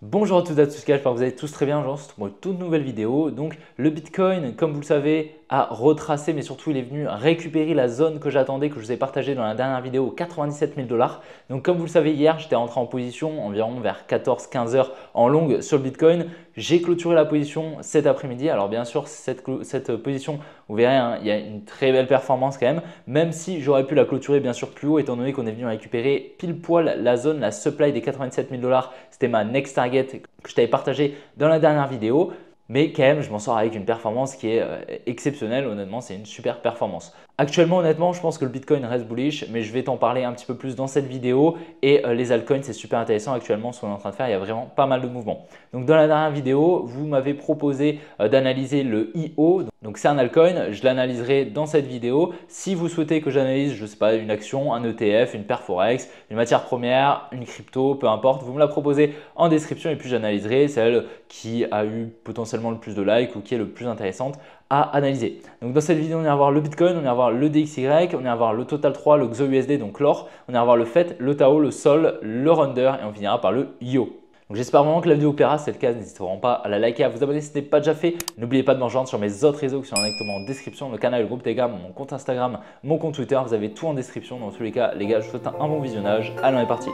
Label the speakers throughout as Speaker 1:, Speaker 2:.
Speaker 1: Bonjour à toutes et à tous, j'espère que vous allez tous très bien. Aujourd'hui, pour une toute nouvelle vidéo. Donc, le Bitcoin, comme vous le savez, a retracé, mais surtout, il est venu récupérer la zone que j'attendais, que je vous ai partagée dans la dernière vidéo, 97 000 $. Donc, comme vous le savez, hier, j'étais rentré en position environ vers 14-15 heures en longue sur le Bitcoin. J'ai clôturé la position cet après-midi. Alors, bien sûr, cette position, vous verrez, hein, il y a une très belle performance quand même si j'aurais pu la clôturer bien sûr plus haut, étant donné qu'on est venu récupérer pile poil la zone, la supply des 87 000 $. C'était ma next target que je t'avais partagé dans la dernière vidéo. Mais quand même, je m'en sors avec une performance qui est exceptionnelle. Honnêtement, c'est une super performance. Actuellement, honnêtement, je pense que le Bitcoin reste bullish, mais je vais t'en parler un petit peu plus dans cette vidéo. Et les altcoins, c'est super intéressant actuellement ce qu'on est en train de faire. Il y a vraiment pas mal de mouvements. Donc, dans la dernière vidéo, vous m'avez proposé d'analyser le IO. Donc, c'est un altcoin. Je l'analyserai dans cette vidéo. Si vous souhaitez que j'analyse, je ne sais pas, une action, un ETF, une paire Forex, une matière première, une crypto, peu importe, vous me la proposez en description et puis j'analyserai celle qui a eu potentiellement le plus de likes ou qui est le plus intéressante à analyser. Donc dans cette vidéo, on ira voir le Bitcoin, on ira voir le DXY, on ira voir le Total 3, le XOUSD, donc l'or, on ira voir le FET, le Tao, le Sol, le Runder et on finira par le IO. Donc j'espère vraiment que la vidéo plaira, si c'est le cas, n'hésitez vraiment pas à la liker, à vous abonner si ce n'est pas déjà fait. N'oubliez pas de me rejoindre sur mes autres réseaux qui sont directement en description, le canal, le groupe Telegram, mon compte Instagram, mon compte Twitter, vous avez tout en description. Dans tous les cas, les gars, je vous souhaite un bon visionnage. Allez, on est parti.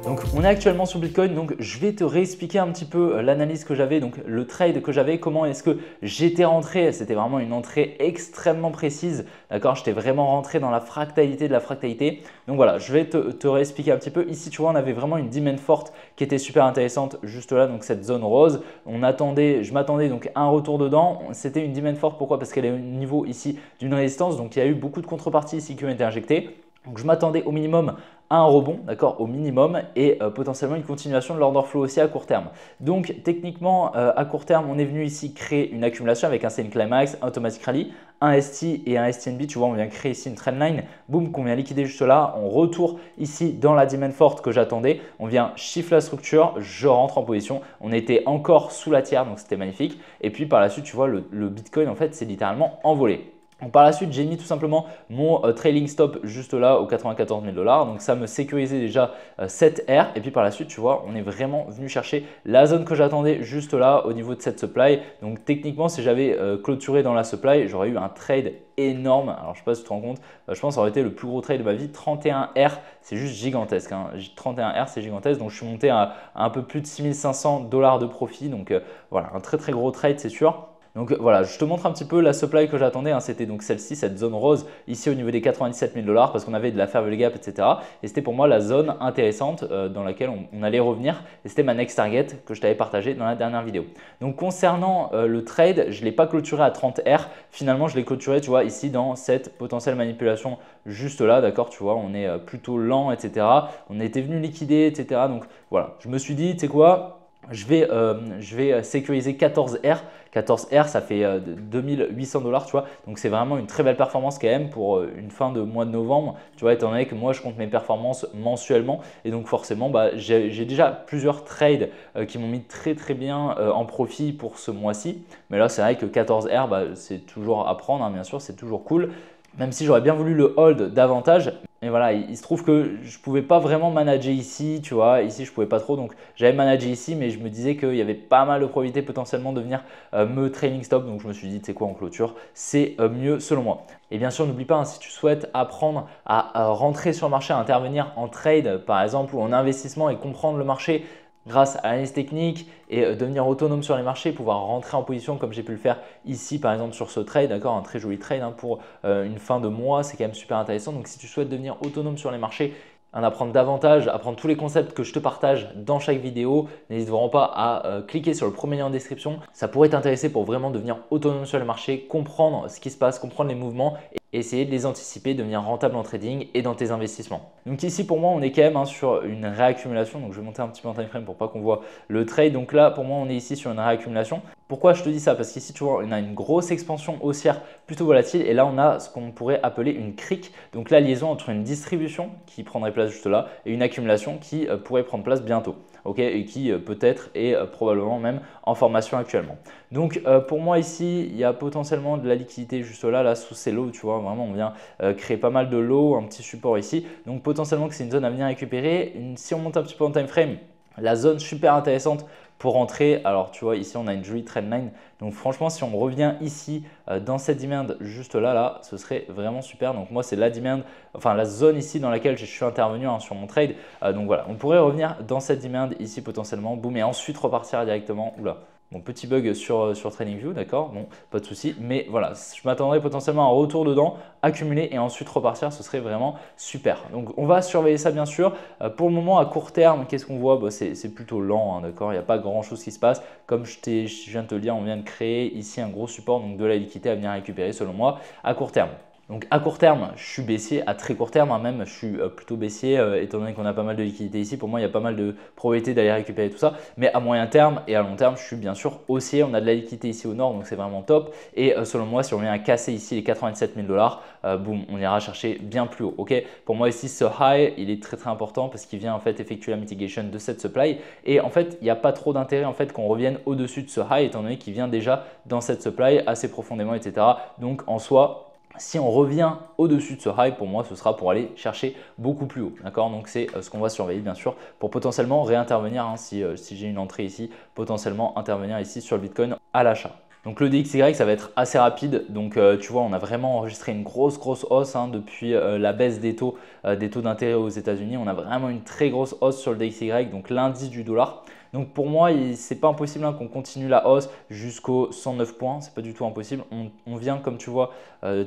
Speaker 1: Donc, on est actuellement sur Bitcoin, donc je vais te réexpliquer un petit peu l'analyse que j'avais, donc le trade que j'avais, comment est-ce que j'étais rentré. C'était vraiment une entrée extrêmement précise, d'accord? J'étais vraiment rentré dans la fractalité de la fractalité. Donc voilà, je vais te réexpliquer un petit peu. Ici, tu vois, on avait vraiment une demand forte qui était super intéressante juste là, donc cette zone rose. Je m'attendais donc à un retour dedans. C'était une demand forte, pourquoi? Parce qu'elle est au niveau ici d'une résistance, donc il y a eu beaucoup de contreparties ici qui ont été injectées. Donc je m'attendais au minimum à un rebond, d'accord, au minimum, et potentiellement une continuation de l'order flow aussi à court terme. Donc techniquement, à court terme, on est venu ici créer une accumulation avec un selling climax, un automatic rally, un ST et un STNB. Tu vois, on vient créer ici une trendline, boum, qu'on vient liquider juste là. On retourne ici dans la demand forte que j'attendais. On vient shift la structure, je rentre en position. On était encore sous la tiers, donc c'était magnifique. Et puis par la suite, tu vois, le Bitcoin, en fait, c'est littéralement envolé. Donc par la suite, j'ai mis tout simplement mon trailing stop juste là aux 94 000 $. Donc ça me sécurisait déjà cette R. Et puis par la suite, tu vois, on est vraiment venu chercher la zone que j'attendais juste là au niveau de cette supply. Donc techniquement, si j'avais clôturé dans la supply, j'aurais eu un trade énorme. Alors je ne sais pas si tu te rends compte, je pense que ça aurait été le plus gros trade de ma vie. 31 R, c'est juste gigantesque, hein. 31 R, c'est gigantesque. Donc je suis monté à un peu plus de 6 500 $ de profit. Donc voilà, un très très gros trade, c'est sûr. Donc voilà, je te montre un petit peu la supply que j'attendais, hein. C'était donc celle-ci, cette zone rose ici au niveau des 97 000 $ parce qu'on avait de la fair value gap, etc. Et c'était pour moi la zone intéressante dans laquelle on allait revenir. Et c'était ma next target que je t'avais partagé dans la dernière vidéo. Donc concernant le trade, je ne l'ai pas clôturé à 30 R. Finalement, je l'ai clôturé, tu vois, ici dans cette potentielle manipulation juste là, d'accord, tu vois, on est plutôt lent, etc. On était venu liquider, etc. Donc voilà, je me suis dit, tu sais quoi? Je vais sécuriser 14 R. 14 R, ça fait 2800 $, tu vois. Donc, c'est vraiment une très belle performance quand même pour une fin de mois de novembre. Tu vois, étant donné que moi, je compte mes performances mensuellement. Et donc, forcément, j'ai déjà plusieurs trades qui m'ont mis très, très bien en profit pour ce mois-ci. Mais là, c'est vrai que 14 R, c'est toujours à prendre, hein, bien sûr, c'est toujours cool. Même si j'aurais bien voulu le hold davantage. Mais voilà, il se trouve que je ne pouvais pas vraiment manager ici, tu vois. Ici, je ne pouvais pas trop. Donc, j'avais managé ici, mais je me disais qu'il y avait pas mal de probabilité potentiellement de venir me trailing stop. Donc, je me suis dit, tu sais quoi, en clôture, c'est mieux selon moi. Et bien sûr, n'oublie pas, hein, si tu souhaites apprendre à rentrer sur le marché, à intervenir en trade, par exemple, ou en investissement et comprendre le marché grâce à l'analyse technique et devenir autonome sur les marchés, pouvoir rentrer en position comme j'ai pu le faire ici par exemple sur ce trade, d'accord, un très joli trade hein, pour une fin de mois, c'est quand même super intéressant. Donc si tu souhaites devenir autonome sur les marchés, en apprendre davantage, apprendre tous les concepts que je te partage dans chaque vidéo, n'hésite vraiment pas à cliquer sur le premier lien en description. Ça pourrait t'intéresser pour vraiment devenir autonome sur le marché, comprendre ce qui se passe, comprendre les mouvements et essayer de les anticiper, devenir rentable en trading et dans tes investissements. Donc ici pour moi on est quand même sur une réaccumulation. Donc je vais monter un petit peu en time frame pour pas qu'on voit le trade. Donc là pour moi on est ici sur une réaccumulation. Pourquoi je te dis ça? Parce qu'ici, tu vois, on a une grosse expansion haussière plutôt volatile et là, on a ce qu'on pourrait appeler une crique. Donc, la liaison entre une distribution qui prendrait place juste là et une accumulation qui pourrait prendre place bientôt. Ok, et qui peut-être est probablement même en formation actuellement. Donc, pour moi ici, il y a potentiellement de la liquidité juste là sous ces lows, tu vois, vraiment on vient créer pas mal de lows, un petit support ici. Donc, potentiellement que c'est une zone à venir récupérer. Si on monte un petit peu en time frame, la zone super intéressante pour entrer, alors tu vois ici on a une jolie trendline, donc franchement si on revient ici dans cette demand juste là, ce serait vraiment super. Donc moi c'est la demand, enfin la zone ici dans laquelle je suis intervenu sur mon trade. Donc voilà, on pourrait revenir dans cette demand ici potentiellement, boum, et ensuite repartir directement, oula. Bon, petit bug sur TradingView, d'accord, bon, pas de souci. Mais voilà, je m'attendrais potentiellement à un retour dedans, accumuler et ensuite repartir, ce serait vraiment super. Donc, on va surveiller ça bien sûr. Pour le moment, à court terme, qu'est-ce qu'on voit? C'est plutôt lent, hein, d'accord, il n'y a pas grand-chose qui se passe. Comme je viens de te le dire, on vient de créer ici un gros support, donc de la liquidité à venir récupérer selon moi à court terme. Donc à court terme, je suis baissier, à très court terme même, je suis plutôt baissier étant donné qu'on a pas mal de liquidités ici. Pour moi, il y a pas mal de probabilité d'aller récupérer tout ça. Mais à moyen terme et à long terme, je suis bien sûr haussier. On a de la liquidité ici au nord, donc c'est vraiment top. Et selon moi, si on vient à casser ici les 87 000 $, boum, on ira chercher bien plus haut. Ok. Pour moi ici, ce high, il est très très important parce qu'il vient en fait effectuer la mitigation de cette supply. Et en fait, il n'y a pas trop d'intérêt en fait qu'on revienne au-dessus de ce high étant donné qu'il vient déjà dans cette supply assez profondément, etc. Donc en soi, si on revient au-dessus de ce high, pour moi, ce sera pour aller chercher beaucoup plus haut. D'accord? Donc, c'est ce qu'on va surveiller, bien sûr, pour potentiellement réintervenir, hein, si j'ai une entrée ici, potentiellement intervenir ici sur le Bitcoin à l'achat. Donc, le DXY, ça va être assez rapide. Donc, tu vois, on a vraiment enregistré une grosse hausse hein, depuis la baisse des taux d'intérêt aux États-Unis. On a vraiment une très grosse hausse sur le DXY, donc l'indice du dollar. Donc pour moi, ce n'est pas impossible hein, qu'on continue la hausse jusqu'aux 109 points. Ce n'est pas du tout impossible. On vient, comme tu vois,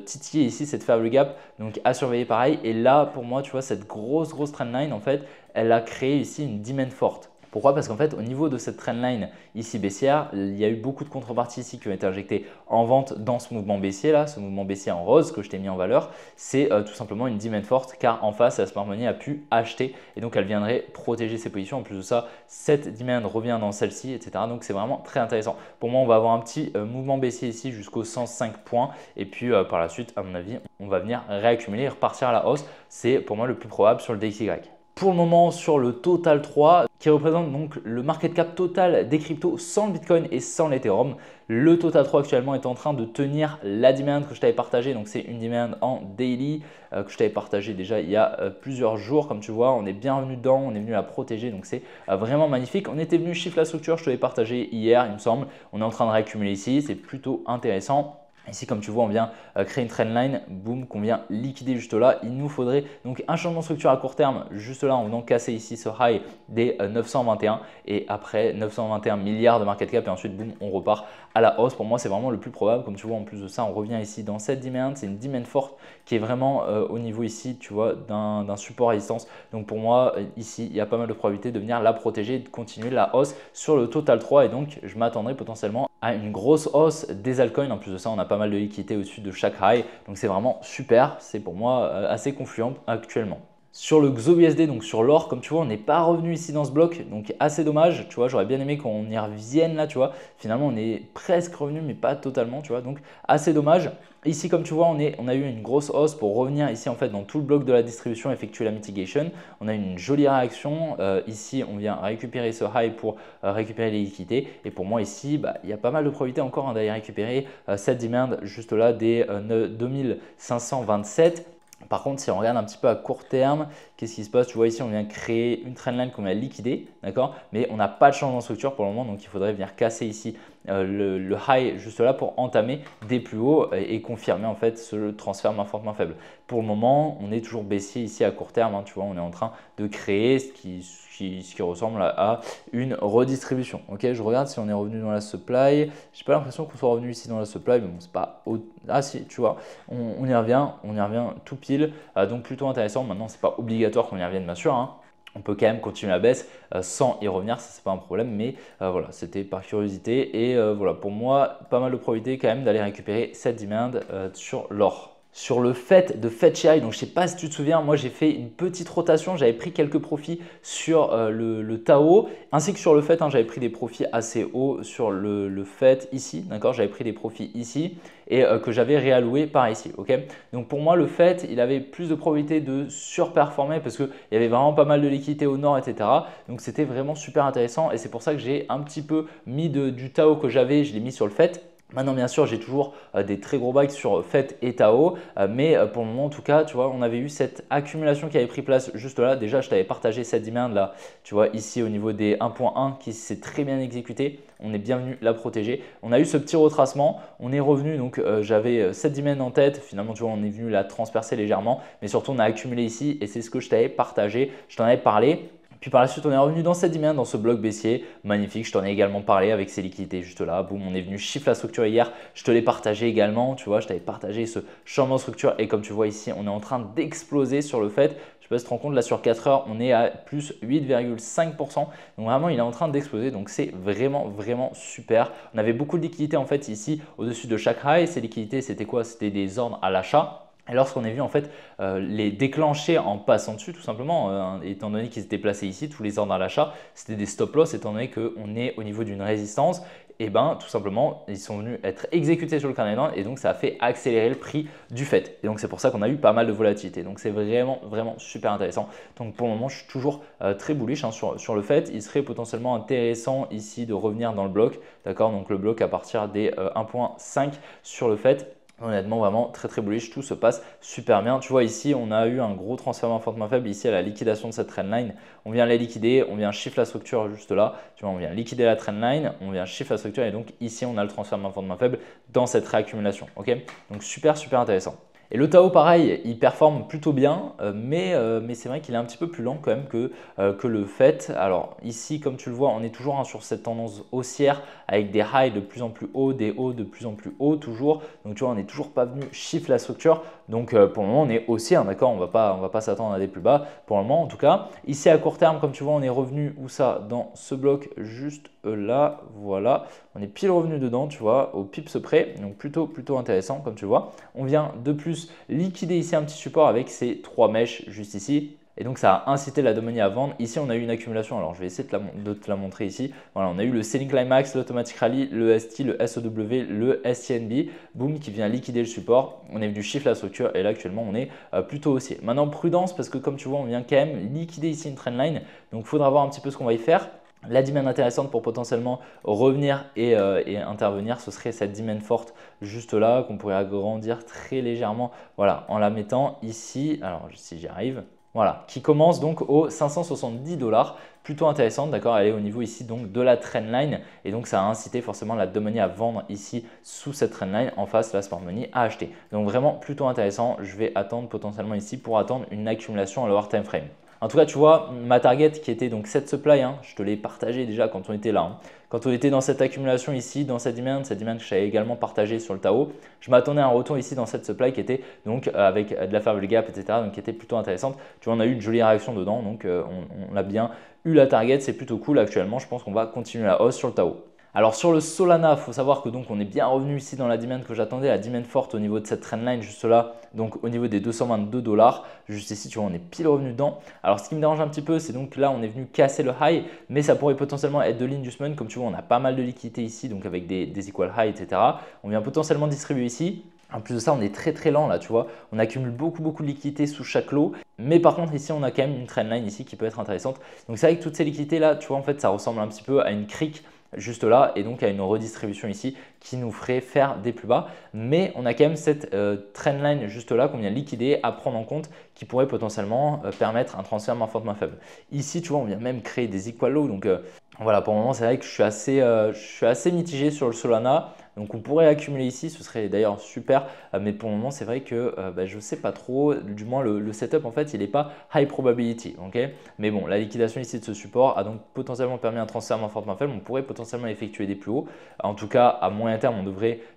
Speaker 1: titiller ici cette faible gap. Donc à surveiller pareil. Et là, pour moi, tu vois, cette grosse trendline, en fait, elle a créé ici une demand forte. Pourquoi? Parce qu'en fait, au niveau de cette trendline ici baissière, il y a eu beaucoup de contreparties ici qui ont été injectées en vente dans ce mouvement baissier là, ce mouvement baissier en rose que je t'ai mis en valeur. C'est tout simplement une demand forte car en face, la smart money a pu acheter et donc elle viendrait protéger ses positions. En plus de ça, cette demand revient dans celle-ci, etc. Donc c'est vraiment très intéressant. Pour moi, on va avoir un petit mouvement baissier ici jusqu'aux 105 points et puis par la suite, à mon avis, on va venir réaccumuler et repartir à la hausse. C'est pour moi le plus probable sur le DXY. Pour le moment, sur le Total 3, qui représente donc le market cap total des cryptos sans le Bitcoin et sans l'Ethereum, le Total 3 actuellement est en train de tenir la demand que je t'avais partagée. Donc, c'est une demand en daily que je t'avais partagée déjà il y a plusieurs jours. Comme tu vois, on est bien venu dedans, on est venu la protéger. Donc, c'est vraiment magnifique. On était venu chiffre la structure, je te l'ai partagé hier, il me semble. On est en train de réaccumuler ici, c'est plutôt intéressant. Ici, comme tu vois, on vient créer une trendline, boum, qu'on vient liquider juste là. Il nous faudrait donc un changement de structure à court terme, juste là, en venant casser ici ce high des 921 et après 921 milliards de market cap et ensuite, boum, on repart à la hausse. Pour moi, c'est vraiment le plus probable. Comme tu vois, en plus de ça, on revient ici dans cette demand. C'est une demand forte qui est vraiment au niveau ici, tu vois, d'un support à résistance. Donc, pour moi, ici, il y a pas mal de probabilité de venir la protéger et de continuer la hausse sur le Total 3 et donc, je m'attendrai potentiellement à une grosse hausse des altcoins. En plus de ça, on a pas mal de liquidité au-dessus de chaque high. Donc, c'est vraiment super. C'est pour moi assez confluent actuellement. Sur le XOUSD, donc sur l'or, comme tu vois, on n'est pas revenu ici dans ce bloc, donc assez dommage, tu vois, j'aurais bien aimé qu'on y revienne là, tu vois. Finalement, on est presque revenu, mais pas totalement, tu vois, donc assez dommage. Ici, comme tu vois, on a eu une grosse hausse pour revenir ici en fait dans tout le bloc de la distribution, effectuer la mitigation. On a eu une jolie réaction. Ici, on vient récupérer ce high pour récupérer les liquidités. Et pour moi ici, il y a pas mal de probabilités encore hein, d'aller récupérer cette demand juste là des 2527. Par contre, si on regarde un petit peu à court terme, qu'est-ce qui se passe? Tu vois ici, on vient créer une trendline qu'on a liquidée, d'accord? Mais on n'a pas de changement de structure pour le moment, donc il faudrait venir casser ici le high juste là pour entamer des plus hauts et confirmer en fait ce transfert main forte, main faible. Pour le moment, on est toujours baissier ici à court terme, hein, tu vois, on est en train de créer ce qui ressemble à une redistribution. Ok, je regarde si on est revenu dans la supply. J'ai pas l'impression qu'on soit revenu ici dans la supply, mais bon, c'est pas ah si, tu vois, on y revient tout pile. Donc plutôt intéressant. Maintenant, c'est pas obligatoire qu'on y revienne, bien sûr, hein. On peut quand même continuer la baisse sans y revenir, ça c'est pas un problème, mais voilà, c'était par curiosité et voilà, pour moi, pas mal de probabilité quand même d'aller récupérer cette demand sur l'or. Sur le fait de FetchAI, donc je ne sais pas si tu te souviens, moi j'ai fait une petite rotation, j'avais pris quelques profits sur le Tao, ainsi que sur le fait, j'avais pris des profits assez hauts sur le fait ici, d'accord, j'avais pris des profits ici et que j'avais réalloué par ici, ok. Donc pour moi le fait, il avait plus de probabilité de surperformer parce qu'il y avait vraiment pas mal de liquidités au nord, etc. Donc c'était vraiment super intéressant et c'est pour ça que j'ai un petit peu mis du Tao que j'avais, je l'ai mis sur le fait. Maintenant, bien sûr, j'ai toujours des très gros bacs sur FET et Tao, mais pour le moment, en tout cas, tu vois, on avait eu cette accumulation qui avait pris place juste là. Déjà, je t'avais partagé cette demand là, tu vois, ici au niveau des 1.1 qui s'est très bien exécuté. On est bien venu la protéger. On a eu ce petit retracement, on est revenu, donc j'avais cette demand en tête. Finalement, tu vois, on est venu la transpercer légèrement, mais surtout, on a accumulé ici et c'est ce que je t'avais partagé. Je t'en avais parlé. Puis par la suite, on est revenu dans cette demand, dans ce bloc baissier. Magnifique, je t'en ai également parlé avec ces liquidités juste là. Boum, on est venu chiffre la structure hier. Je te l'ai partagé également. Tu vois, je t'avais partagé ce changement de structure. Et comme tu vois ici, on est en train d'exploser sur le fait. Je ne sais pas si tu te rends compte, là sur 4 heures, on est à plus 8,5%. Donc vraiment, il est en train d'exploser. Donc c'est vraiment, vraiment super. On avait beaucoup de liquidités en fait ici au-dessus de chaque high. Ces liquidités, c'était quoi? C'était des ordres à l'achat. Et lorsqu'on a vu en fait les déclencher en passant dessus tout simplement, étant donné qu'ils étaient placés ici, tous les ordres à l'achat, c'était des stop loss étant donné qu'on est au niveau d'une résistance, et bien tout simplement ils sont venus être exécutés sur le canal et donc ça a fait accélérer le prix du fait. Et donc c'est pour ça qu'on a eu pas mal de volatilité. Donc c'est vraiment, vraiment super intéressant. Donc pour le moment je suis toujours très bullish sur le fait. Il serait potentiellement intéressant ici de revenir dans le bloc, d'accord, donc le bloc à partir des 1.5 sur le fait. Honnêtement, vraiment très très bullish, tout se passe super bien. Tu vois ici, on a eu un gros transfert fortement faible ici à la liquidation de cette trendline. On vient la liquider, on vient shift la structure juste là. Tu vois, on vient liquider la trendline, on vient shift la structure et donc ici, on a le transfert fortement faible dans cette réaccumulation. Ok, donc super super intéressant. Et le Tao, pareil, il performe plutôt bien, mais c'est vrai qu'il est un petit peu plus lent quand même que le FET. Alors ici, comme tu le vois, on est toujours sur cette tendance haussière avec des highs de plus en plus hauts, des hauts de plus en plus hauts toujours. Donc tu vois, on n'est toujours pas venu shift la structure. Donc pour le moment, on est haussière, d'accord, on va pas s'attendre à des plus bas pour le moment en tout cas. Ici à court terme, comme tu vois, on est revenu où ça? Dans ce bloc juste là, voilà. On est pile revenu dedans, tu vois, au pips près. Donc plutôt intéressant comme tu vois. On vient de plus liquider ici un petit support avec ces trois mèches juste ici. Et donc, ça a incité la demande à vendre. Ici, on a eu une accumulation. Alors, je vais essayer de te la montrer ici. Voilà, on a eu le Selling Climax, l'Automatic Rally, le ST, le SOW, le STNB. Boom, qui vient liquider le support. On est venu shift la structure et là, actuellement, on est plutôt haussier. Maintenant, prudence parce que comme tu vois, on vient quand même liquider ici une trendline. Donc, il faudra voir un petit peu ce qu'on va y faire. La demand intéressante pour potentiellement revenir et intervenir, ce serait cette demand forte juste là qu'on pourrait agrandir très légèrement, voilà, en la mettant ici. Alors, si j'y arrive. Voilà, qui commence donc aux 570 $, plutôt intéressante, d'accord, elle est au niveau ici donc de la trendline et donc ça a incité forcément la demande à vendre ici sous cette trendline, en face la smart money à acheter. Donc vraiment plutôt intéressant, je vais attendre potentiellement ici pour attendre une accumulation à lower time frame. En tout cas, tu vois, ma target qui était donc cette supply, je te l'ai partagé déjà quand on était là. Quand on était dans cette accumulation ici, dans cette demand que j'avais également partagé sur le Tao, je m'attendais à un retour ici dans cette supply qui était donc avec de la favorable gap, etc. Donc qui était plutôt intéressante. Tu vois, on a eu une jolie réaction dedans, donc on a bien eu la target, c'est plutôt cool actuellement. Je pense qu'on va continuer la hausse sur le Tao. Alors sur le Solana, il faut savoir que donc on est bien revenu ici dans la demand que j'attendais, la demand forte au niveau de cette trendline juste là, donc au niveau des 222 $. Juste ici, tu vois, on est pile revenu dedans. Alors ce qui me dérange un petit peu, c'est donc là, on est venu casser le high, mais ça pourrait potentiellement être de l'inducement. Comme tu vois, on a pas mal de liquidités ici, donc avec des equal high, etc. On vient potentiellement distribuer ici. En plus de ça, on est très lent là, tu vois. On accumule beaucoup de liquidités sous chaque lot. Mais par contre, ici, on a quand même une trendline ici qui peut être intéressante. Donc c'est vrai que toutes ces liquidités là, tu vois, en fait, ça ressemble un petit peu à une crique juste là et donc à une redistribution ici qui nous ferait faire des plus bas, mais on a quand même cette trendline juste là qu'on vient liquider à prendre en compte qui pourrait potentiellement permettre un transfert moins fort, moins faible. Ici, tu vois, on vient même créer des equal lows, donc voilà, pour le moment, c'est vrai que je suis assez mitigé sur le Solana. Donc on pourrait accumuler ici, ce serait d'ailleurs super, mais pour le moment c'est vrai que je ne sais pas trop, du moins le setup en fait il n'est pas high probability, ok. Mais bon, la liquidation ici de ce support a donc potentiellement permis un transfert moins fort, moins faible, on pourrait potentiellement effectuer des plus hauts. En tout cas à moyen terme,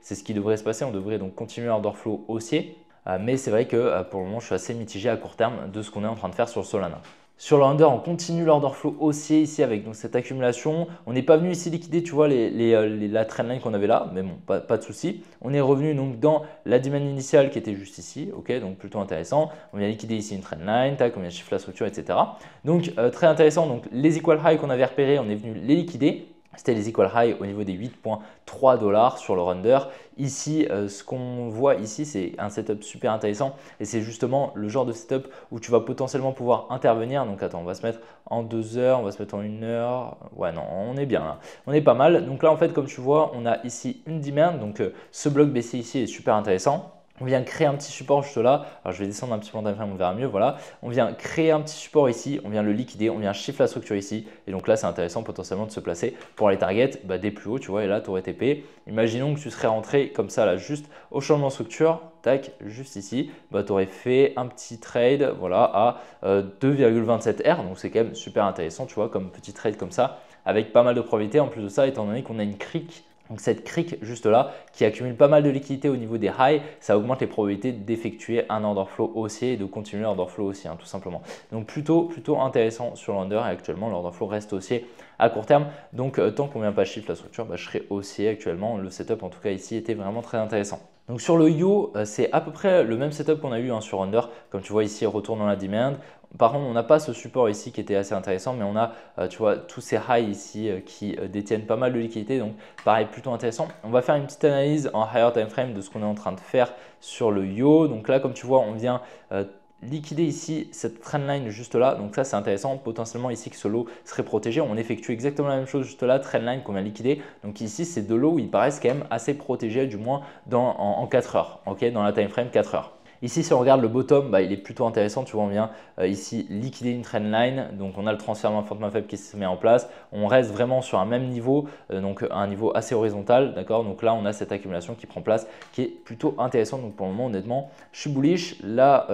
Speaker 1: c'est ce qui devrait se passer, on devrait donc continuer order flow haussier, mais c'est vrai que pour le moment je suis assez mitigé à court terme de ce qu'on est en train de faire sur le Solana. Sur le under, on continue l'order flow haussier ici avec donc, cette accumulation. On n'est pas venu ici liquider, tu vois, la trendline qu'on avait là, mais bon, pas de souci. On est revenu donc dans la demand initiale qui était juste ici, ok, donc plutôt intéressant. On vient liquider ici une trendline, tac, on vient chiffrer la structure, etc. Donc très intéressant. Donc les equal high qu'on avait repérés, on est venu les liquider. C'était les equal high au niveau des 8,3 $ sur le under. Ici, ce qu'on voit ici, c'est un setup super intéressant et c'est justement le genre de setup où tu vas potentiellement pouvoir intervenir. Donc attends, on va se mettre en 2 heures, on va se mettre en 1 heure. Ouais, non, on est bien là, on est pas mal. Donc là, en fait, comme tu vois, on a ici une demand. Donc ce bloc baissier ici est super intéressant. On vient créer un petit support juste là. Alors, je vais descendre un petit peu en time frame, on verra mieux. Voilà. On vient créer un petit support ici. On vient le liquider. On vient chiffrer la structure ici. Et donc là, c'est intéressant potentiellement de se placer pour aller target des plus hauts. Tu vois, et là, tu aurais TP. Imaginons que tu serais rentré comme ça, là, juste au changement de structure. Tac, juste ici. Tu aurais fait un petit trade voilà, à 2,27 R. Donc, c'est quand même super intéressant, tu vois, comme petit trade comme ça, avec pas mal de probabilité. En plus de ça, étant donné qu'on a une crique. Donc cette crique juste là qui accumule pas mal de liquidité au niveau des highs, ça augmente les probabilités d'effectuer un order flow haussier et de continuer l'order flow haussier tout simplement. Donc plutôt intéressant sur l'order et actuellement l'order flow reste haussier à court terme. Donc tant qu'on ne vient pas chiffre la structure, je serai haussier actuellement. Le setup en tout cas ici était vraiment très intéressant. Donc sur le yo, c'est à peu près le même setup qu'on a eu sur under. Comme tu vois ici, retour dans la demand. Par contre, on n'a pas ce support ici qui était assez intéressant, mais on a tu vois, tous ces highs ici qui détiennent pas mal de liquidité. Donc pareil, plutôt intéressant. On va faire une petite analyse en higher time frame de ce qu'on est en train de faire sur le yo. Donc là, comme tu vois, on vient liquider ici cette trendline juste là. Donc ça, c'est intéressant. Potentiellement ici que ce lot serait protégé. On effectue exactement la même chose juste là, trendline qu'on vient liquider. Donc ici, c'est deux lots où ils paraissent quand même assez protégés, du moins en 4 heures, ok, dans la time frame 4 heures. Ici, si on regarde le bottom, il est plutôt intéressant. Tu vois, on vient ici liquider une trendline. Donc, on a le transfert moins fort, moins faible qui se met en place. On reste vraiment sur un même niveau, donc un niveau assez horizontal. D'accord. Donc là, on a cette accumulation qui prend place qui est plutôt intéressante. Donc, pour le moment, honnêtement, je suis bullish. Là,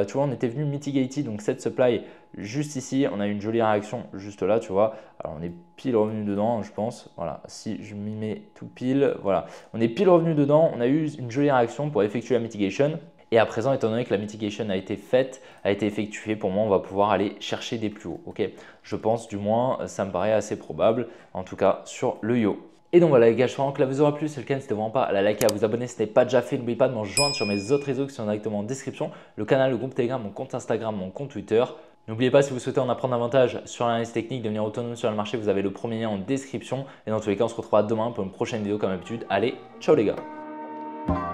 Speaker 1: tu vois, on était venu mitigater. Donc, cette supply juste ici. On a une jolie réaction juste là, tu vois. Alors, on est pile revenu dedans, je pense. Voilà, si je m'y mets tout pile, voilà. On est pile revenu dedans. On a eu une jolie réaction pour effectuer la mitigation. Et à présent, étant donné que la mitigation a été faite, a été effectuée, pour moi, on va pouvoir aller chercher des plus hauts. Ok, je pense, du moins, ça me paraît assez probable, en tout cas sur le yo. Et donc voilà les gars, je espère que la vidéo vous aura plu. Si c'est le cas, n'hésitez vraiment pas à la liker, à vous abonner si ce n'est pas déjà fait. N'oubliez pas de me rejoindre sur mes autres réseaux qui sont directement en description. Le canal, le groupe Telegram, mon compte Instagram, mon compte Twitter. N'oubliez pas, si vous souhaitez en apprendre davantage sur l'analyse technique, devenir autonome sur le marché, vous avez le premier lien en description. Et dans tous les cas, on se retrouvera demain pour une prochaine vidéo comme d'habitude. Allez, ciao les gars!